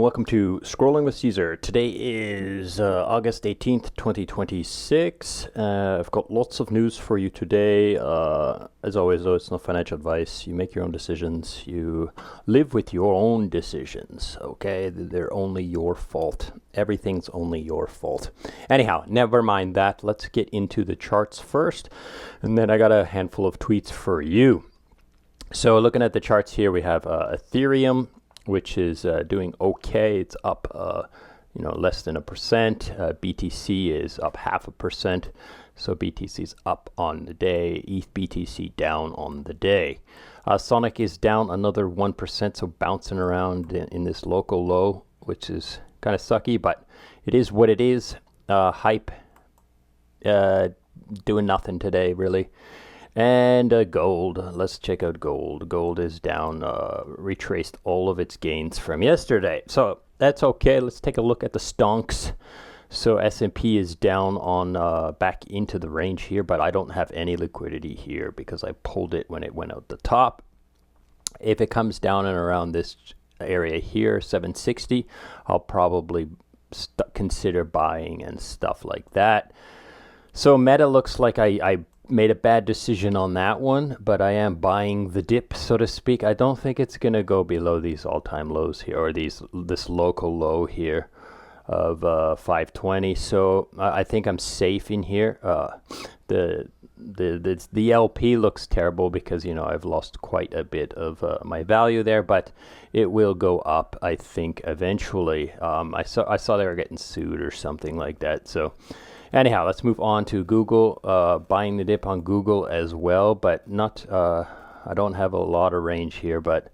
welcome to Scrolling with Ceazor. Today is August 18th, 2026. I've got lots of news for you today. As always, though, it's not financial advice. You make your own decisions. You live with your own decisions, okay? They're only your fault. Everything's only your fault. Anyhow, never mind that. Let's get into the charts first, and then I got a handful of tweets for you. So looking at the charts here, we have Ethereum, which is doing okay. It's up, less than 1%. BTC is up 0.5%. So BTC is up on the day. ETH BTC down on the day. Sonic is down another 1%, so bouncing around in this local low, which is kind of sucky, but it is what it is. Hype doing nothing today, really. And gold, let's check out gold. Gold is down, retraced all of its gains from yesterday. So that's okay. Let's take a look at the stonks. So S&P is down on back into the range here, but I don't have any liquidity here because I pulled it when it went out the top. If it comes down and around this area here, 760, I'll probably consider buying and stuff like that. So Meta looks like I made a bad decision on that one, but I am buying the dip, so to speak. I don't think it's going to go below these all-time lows here, or this local low here of 520. So I think I'm safe in here. The LP looks terrible because I've lost quite a bit of my value there, but it will go up, I think, eventually. I saw they were getting sued or something like that. So anyhow, let's move on to Google. Buying the dip on Google as well, but not. I don't have a lot of range here, but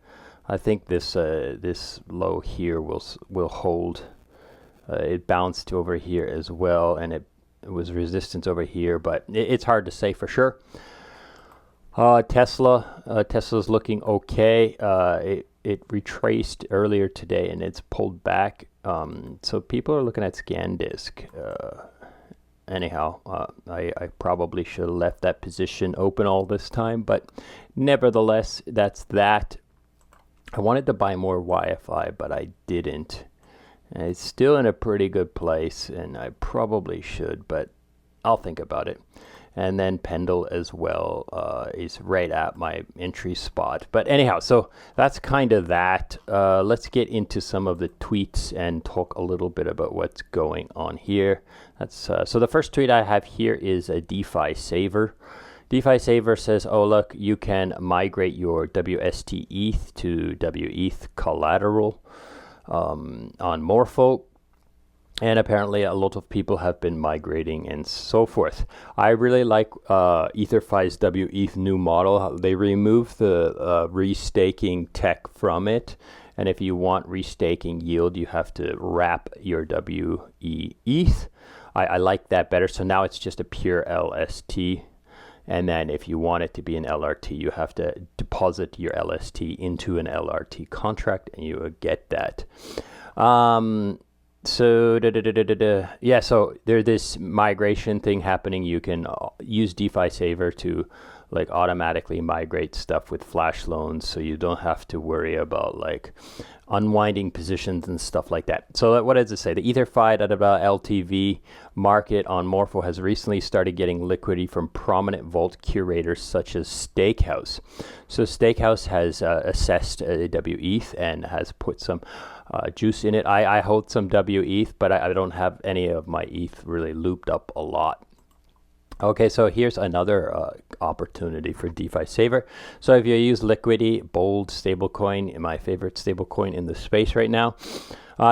I think this low here will hold. It bounced over here as well, and it was resistance over here, but it's hard to say for sure. Tesla's looking okay. It retraced earlier today, and it's pulled back. So people are looking at ScanDisk. Anyhow, I probably should have left that position open all this time, but nevertheless, that's that. I wanted to buy more YFI, but I didn't. And it's still in a pretty good place, and I probably should, but I'll think about it. And then Pendle as well is right at my entry spot. But anyhow, so that's kind of that. Let's get into some of the tweets and talk a little bit about what's going on here. So the first tweet I have here is a DeFi Saver. DeFi Saver says, oh, look, you can migrate your WST ETH to WETH collateral on Morpho. And apparently a lot of people have been migrating and so forth. I really like EtherFi's WETH new model. They removed the restaking tech from it. And if you want restaking yield, you have to wrap your WETH. I like that better. So now it's just a pure LST. And then if you want it to be an LRT, you have to deposit your LST into an LRT contract, and you will get that. So so there's this migration thing happening. You can use DeFi Saver to automatically migrate stuff with flash loans, so you don't have to worry about unwinding positions and stuff like that. So what does it say? The EtherFi LTV market on Morpho has recently started getting liquidity from prominent vault curators such as Stakehouse. So Stakehouse has assessed WETH and has put some juice in it. I hold some WETH, but I don't have any of my ETH really looped up a lot. Okay, so here's another opportunity for DeFi Saver. So if you use Liquidity, Bold stablecoin, my favorite stablecoin in the space right now,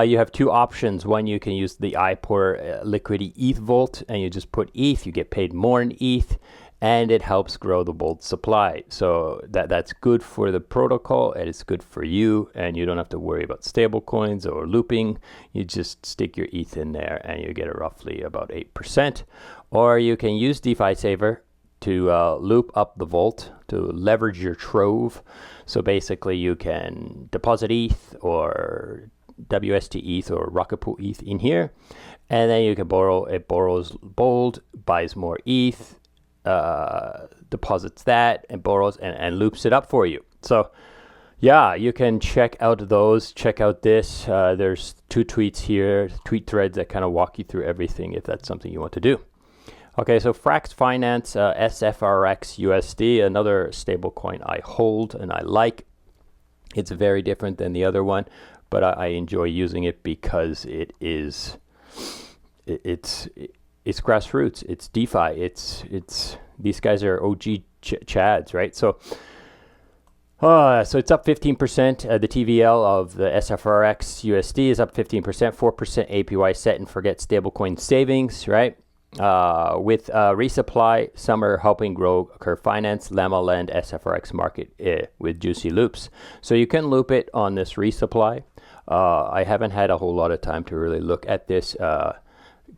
you have two options. One, you can use the iPor Liquidity ETH Vault, and you just put ETH, you get paid more in ETH, and it helps grow the Bold supply. So that's good for the protocol, and it's good for you, and you don't have to worry about stable coins or looping. You just stick your ETH in there, and you get roughly about 8%. Or you can use DeFi Saver to loop up the vault, to leverage your trove. So basically you can deposit ETH or WST ETH or Rocket Pool ETH in here, and then you can borrow. It borrows Bold, buys more ETH, deposits that, and borrows and loops it up for you. So Yeah, you can check out those. Check out this. There's two tweets here, tweet threads that kind of walk you through everything if that's something you want to do. Okay, so Frax Finance, SFRX USD, another stablecoin I hold and I like. It's very different than the other one, but I enjoy using it because it's grassroots. It's DeFi. It's these guys are OG chads, right? So it's up 15%. The TVL of the SFRX USD is up 15%, 4% APY set and forget stablecoin savings, right? With resupply, some are helping grow Curve Finance, Llama Land, SFRX market with juicy loops. So you can loop it on this resupply. I haven't had a whole lot of time to really look at this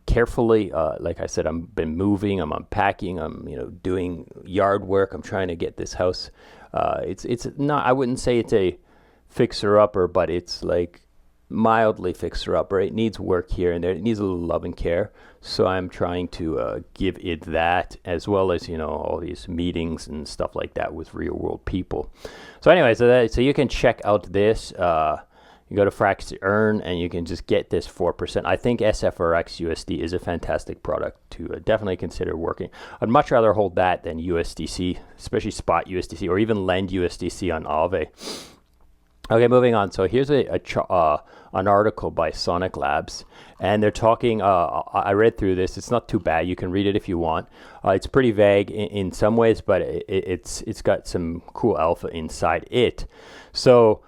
carefully. Like I said, I've been moving, I'm unpacking, I'm doing yard work. I'm trying to get this house. It's not, I wouldn't say it's a fixer upper, but it's like mildly fixer upper. It needs work here and there. It needs a little love and care. So I'm trying to give it that, as well as all these meetings and stuff like that with real world people. So anyway, so you can check out this. You go to Frax to earn, and you can just get this 4%. I think SFRX USD is a fantastic product to definitely consider working. I'd much rather hold that than USDC, especially spot USDC or even lend USDC on Aave. Okay, moving on. So here's an article by Sonic Labs, and they're talking. I read through this. It's not too bad. You can read it if you want. It's pretty vague in some ways, but it's got some cool alpha inside it. So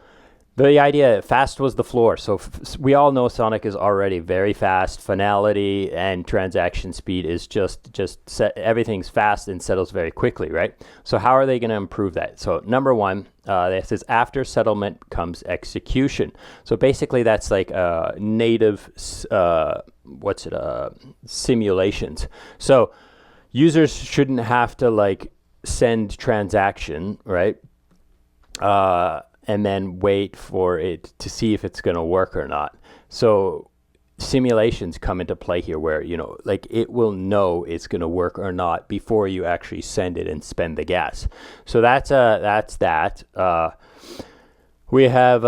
the idea, fast was the floor. So we all know Sonic is already very fast. Finality and transaction speed is just set, everything's fast and settles very quickly, right? So how are they going to improve that? So number one, it says after settlement comes execution. So basically that's like native, simulations. So users shouldn't have to like send transaction, right? And then wait for it to see if it's going to work or not. So simulations come into play here where, like it will know it's going to work or not before you actually send it and spend the gas. So that's that. We have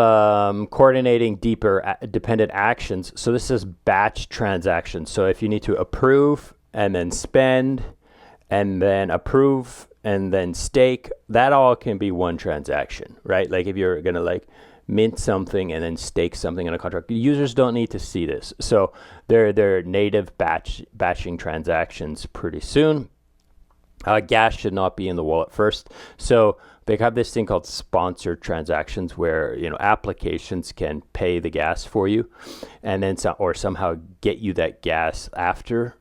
coordinating deeper dependent actions. So this is batch transactions. So if you need to approve and then spend and then approve and then stake, that all can be one transaction, right? Like if you're going to like mint something and then stake something in a contract, users don't need to see this. So they're native batching transactions pretty soon. Gas should not be in the wallet first. So they have this thing called sponsored transactions where, applications can pay the gas for you and then somehow get you that gas after.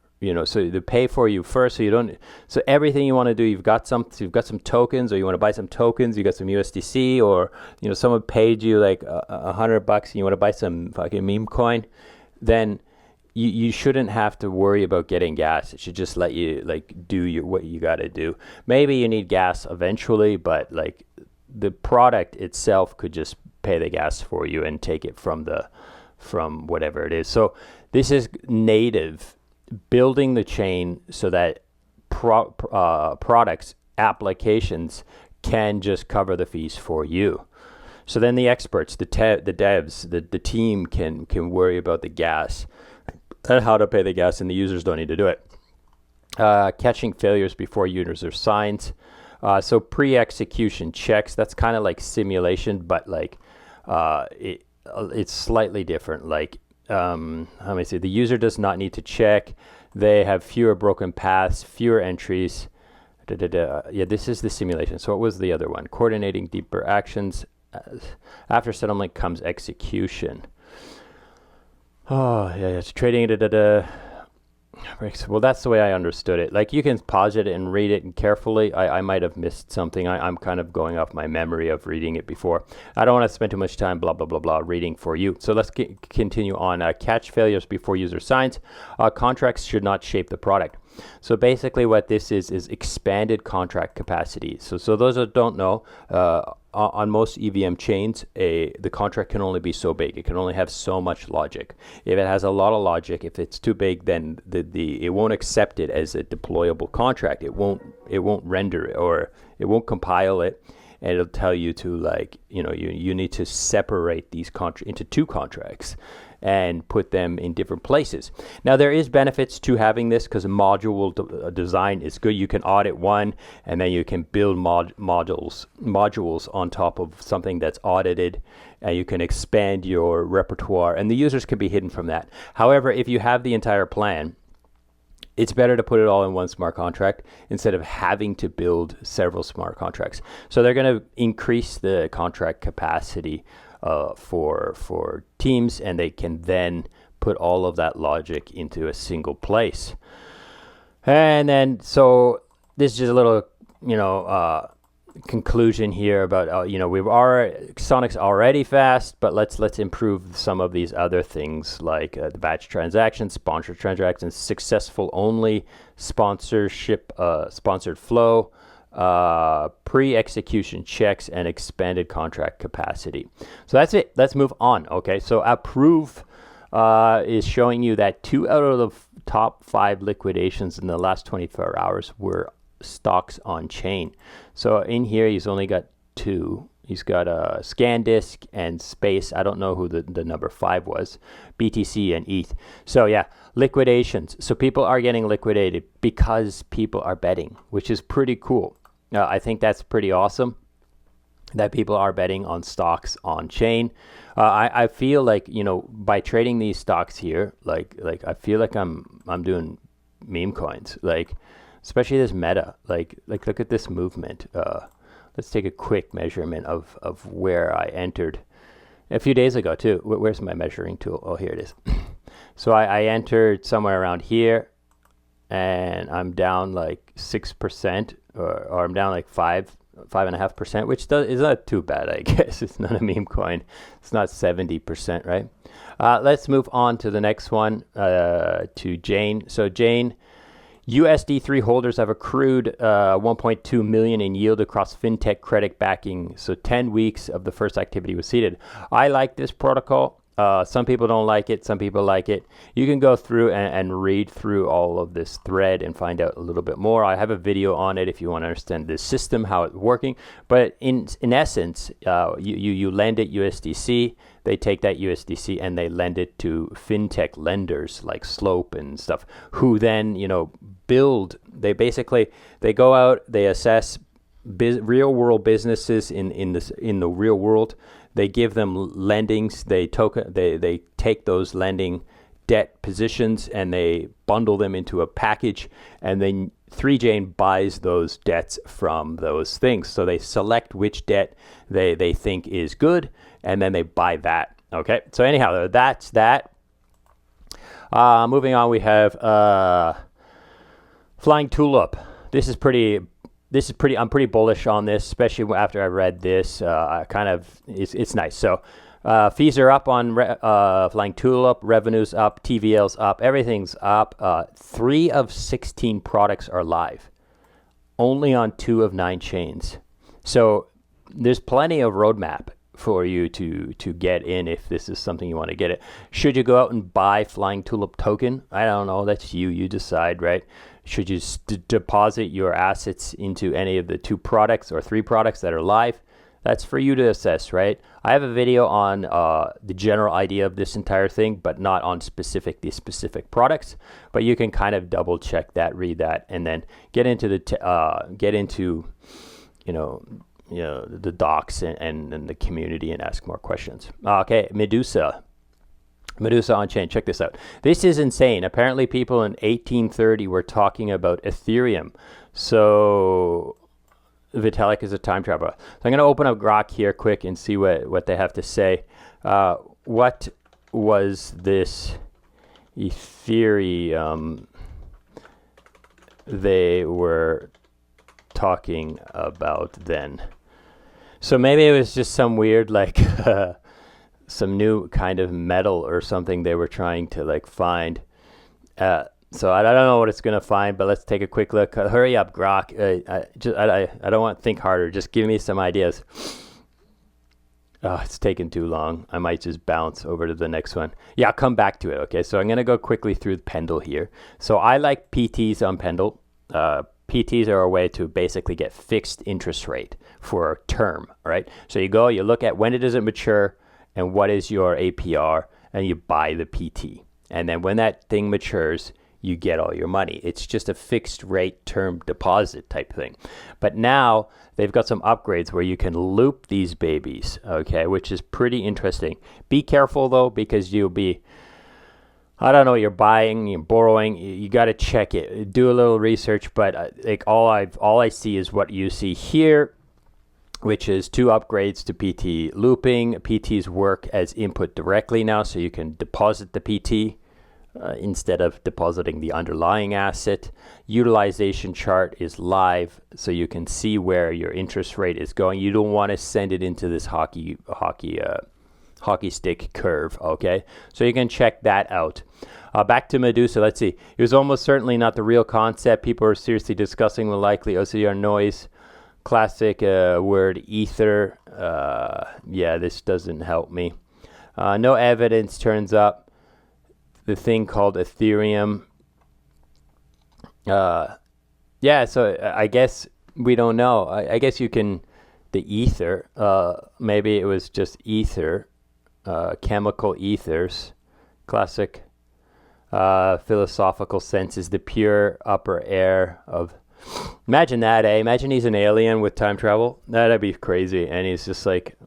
So they pay for you first, so everything you want to do, you've got some tokens, or you want to buy some tokens, you got some USDC, or someone paid you like $100 and you want to buy some fucking meme coin, then you shouldn't have to worry about getting gas. It should just let you like do what you got to do. Maybe you need gas eventually, but like the product itself could just pay the gas for you and take it from whatever it is. So this is native, building the chain so that products, applications can just cover the fees for you. So then the experts, the devs, the team can worry about the gas and how to pay the gas, and the users don't need to do it. Catching failures before user signs. So pre-execution checks, that's kind of like simulation, but like it's slightly different. Like how may I say, the user does not need to check. They have fewer broken paths, fewer entries. Yeah, this is the simulation. So what was the other one? Coordinating deeper actions. After settlement comes execution. Oh, yeah, it's trading. Well, that's the way I understood it. Like you can pause it and read it carefully. I might have missed something. I'm kind of going off my memory of reading it before. I don't want to spend too much time blah, blah, blah, blah reading for you. So let's continue on. Catch failures before user signs. Contracts should not shape the product. So basically what this is expanded contract capacity. So those that don't know, on most EVM chains, the contract can only be so big. It can only have so much logic. If it has a lot of logic, if it's too big, then it won't accept it as a deployable contract. It won't render it, or it won't compile it. and it'll tell you to, like, you need to separate these into two contracts and put them in different places. Now, there is benefits to having this because module design is good. You can audit one, and then you can build modules on top of something that's audited, and you can expand your repertoire, and the users can be hidden from that. However, if you have the entire plan, it's better to put it all in one smart contract instead of having to build several smart contracts. So they're going to increase the contract capacity for teams, and they can then put all of that logic into a single place. And then, so this is just a little, conclusion here about, Sonic's already fast, but let's improve some of these other things, like the batch transactions, sponsored transactions, successful only, sponsorship, sponsored flow, pre-execution checks, and expanded contract capacity. So that's it. Let's move on. Okay, so approve is showing you that 2 out of the top 5 liquidations in the last 24 hours were stocks on chain. So in here, he's only got 2. He's got a ScanDisk and Space. I don't know who the number 5 was. BTC and ETH. So yeah, liquidations. So people are getting liquidated because people are betting, which is pretty cool. I think that's pretty awesome that people are betting on stocks on chain. I feel like, by trading these stocks here, like I feel like I'm doing meme coins, like especially this Meta, like look at this movement. Let's take a quick measurement of where I entered a few days ago too. Where's my measuring tool? Oh, here it is. So I entered somewhere around here, and I'm down like 6%, or I'm down like 5.5%, which is not too bad, I guess. It's not a meme coin. It's not 70%, right? Let's move on to the next one, to Jane. So Jane, USD3 holders have accrued 1.2 million in yield across fintech credit backing. So 10 weeks of the first activity was seeded. I like this protocol. Some people don't like it. Some people like it. You can go through and read through all of this thread and find out a little bit more. I have a video on it if you want to understand the system, how it's working. But in essence, you lend it USDC. They take that USDC and they lend it to fintech lenders like Slope and stuff, who then build. They go out, they assess real world businesses in the real world. They give them lendings. They take those lending debt positions and they bundle them into a package, and then 3Jane buys those debts from those things. So they select which debt they think is good, and then they buy that. Okay. So anyhow, that's that. Moving on, we have Flying Tulip. I'm pretty bullish on this, especially after I read this. It's nice. So fees are up on Flying Tulip, revenues up, TVL's up, everything's up. 3 of 16 products are live, only on 2 of 9 chains. So there's plenty of roadmap for you to get in if this is something you want to get it. Should you go out and buy Flying Tulip token? I don't know. That's you decide, right? Should you deposit your assets into any of the 2 products or 3 products that are live? That's for you to assess, right? I have a video on the general idea of this entire thing, but not on these specific products. But you can kind of double check that, read that, and then get into the the docs and the community and ask more questions. Okay, Medusa on chain. Check this out. This is insane. Apparently people in 1830 were talking about Ethereum. So Vitalik is a time traveler. So I'm going to open up Grok here quick and see what they have to say. What was this Ethereum they were talking about then? So maybe it was just some weird, like, some new kind of metal or something they were trying to find. So I don't know what it's gonna find, but let's take a quick look. Hurry up, Grok. I don't want to think harder. Just give me some ideas. Oh, it's taking too long. I might just bounce over to the next one. Yeah, I'll come back to it. Okay, so I'm gonna go quickly through Pendle here. So I like PTs on Pendle. PTs are a way to basically get fixed interest rate for a term, right? So you go, you look at when does it mature and what is your APR, and you buy the PT. And then when that thing matures, you get all your money. It's just a fixed rate term deposit type thing. But now they've got some upgrades where you can loop these babies, okay, which is pretty interesting. Be careful though, because you'll be, I don't know, you're buying, you're borrowing, you got to check it. Do a little research, but like all I see is what you see here, which is 2 upgrades to PT looping. PTs work as input directly now, so you can deposit the PT instead of depositing the underlying asset. Utilization chart is live, so you can see where your interest rate is going. You don't want to send it into this hockey stick curve, okay? So you can check that out. Back to Medusa, let's see. It was almost certainly not the real concept. People are seriously discussing the likely OCR noise. Classic word ether. Yeah, this doesn't help me. No evidence turns up. The thing called Ethereum. Yeah, so I guess we don't know. I guess you can, the ether, maybe it was just ether, chemical ethers. Classic philosophical sense is the pure upper air of, imagine that, eh? Imagine he's an alien with time travel. That'd be crazy. And he's just like,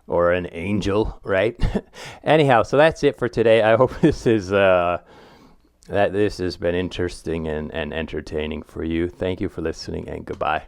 or an angel, right? Anyhow, so that's it for today. I hope this is that this has been interesting and entertaining for you. Thank you for listening, and goodbye.